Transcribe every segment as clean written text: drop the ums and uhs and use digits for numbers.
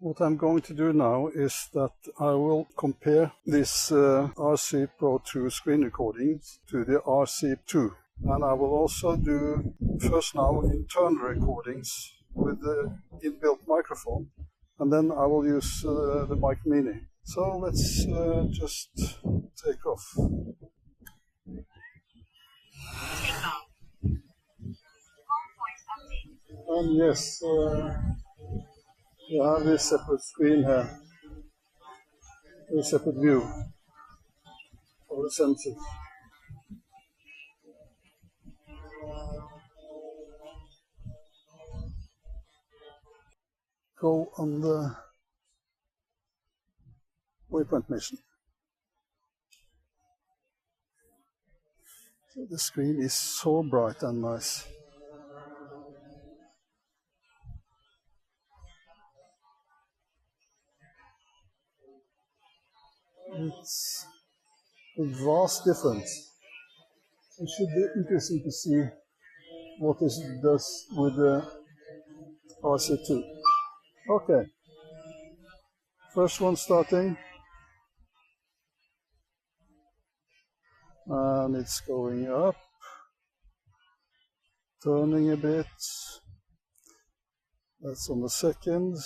What I'm going to do now is that I will compare this RC Pro 2 screen recordings to the RC2. And I will also do first now internal recordings with the inbuilt microphone. And then I will use the mic mini. So let's just take off. And yes, you have this separate screen here, a separate view for the sensors. Go on the waypoint mission. So the screen is so bright and nice. It's a vast difference. It should be interesting to see what this does with the RC2. Okay, first one starting, and it's going up, turning a bit. That's on the second.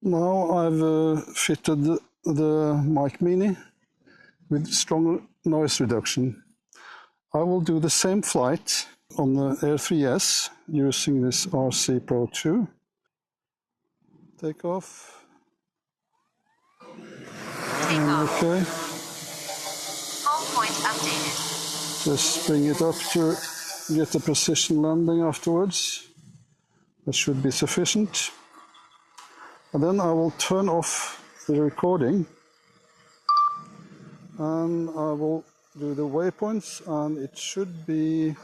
Now I've fitted the mic mini with strong noise reduction. I will do the same flight on the Air 3S using this RC Pro 2. Take off. Okay. Home point updated. Just bring it up to get the precision landing afterwards. That should be sufficient. And then I will turn off the recording and I will do the waypoints, and it should be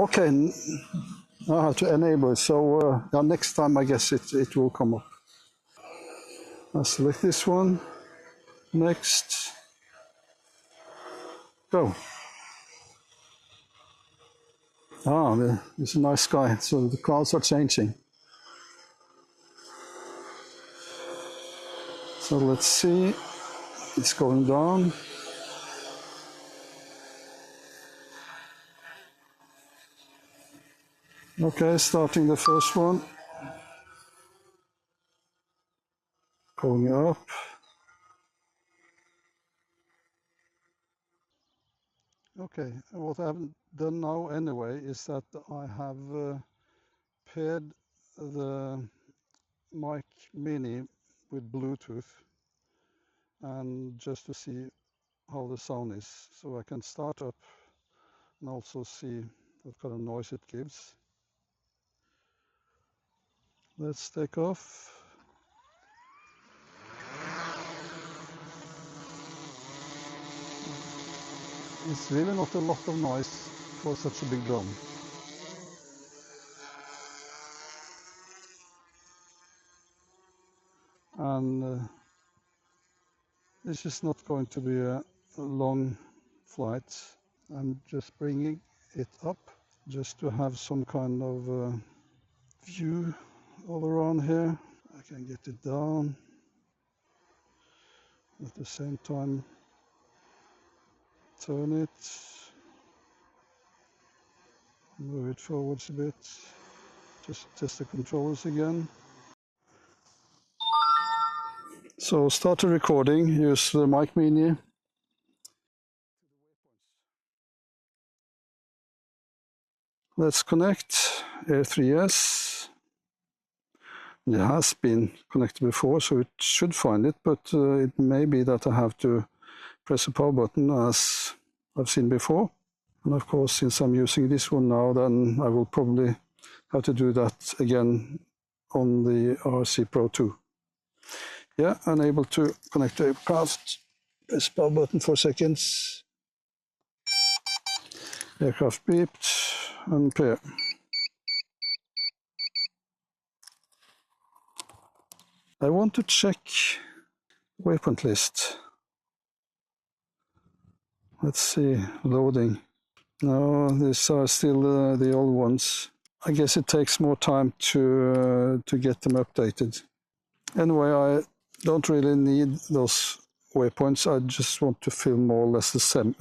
okay. I have to enable it, so next time I guess it will come up. I'll select this one, next, go. It's a nice sky, so the clouds are changing. So let's see, it's going down. Okay, starting the first one. Going up. Okay, what I've done now anyway is that I have paired the mic mini with Bluetooth, and just to see how the sound is, so I can start up and also see what kind of noise it gives. Let's take off. It's really not a lot of noise for such a big drone. And this is not going to be a long flight. I'm just bringing it up just to have some kind of view all around here. I can get it down at the same time. Turn it, move it forwards a bit, just test the controllers again. So start the recording, use the mic mini. Let's connect Air 3S. It has been connected before, so it should find it, but it may be that I have to press the power button as I've seen before. And of course, since I'm using this one now, then I will probably have to do that again on the RC Pro 2. Yeah, unable to connect the aircraft. Press power button for seconds. Aircraft beeped and pair. I want to check waypoint list. Let's see, loading. No, these are still the old ones. I guess it takes more time to get them updated. Anyway, I don't really need those waypoints. I just want to film more or less the same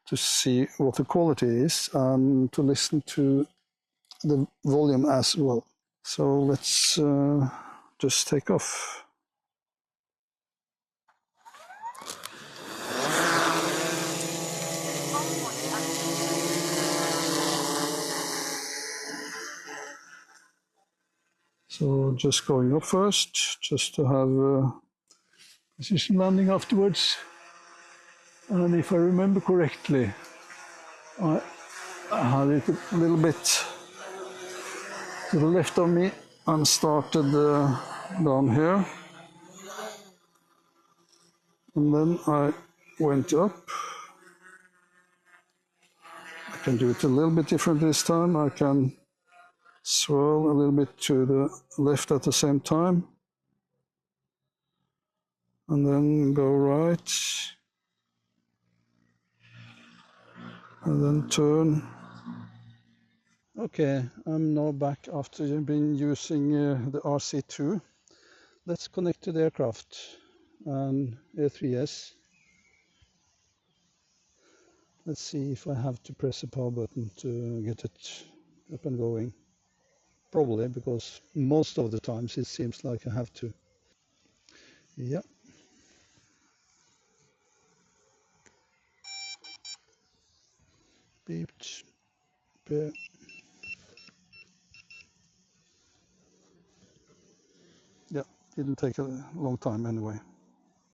to see what the quality is and to listen to the volume as well. So let's just take off. So just going up first, just to have position landing afterwards. And if I remember correctly, I had it a little bit to the left of me and started down here. And then I went up. I can do it a little bit different this time. I can swirl a little bit to the left at the same time. And then go right. And then turn. Okay, I'm now back after been using the RC2. Let's connect to the aircraft and A3S. Let's see if I have to press a power button to get it up and going. Probably, because most of the times it seems like I have to. Yeah. Beeped. Beep. Yeah, didn't take a long time anyway.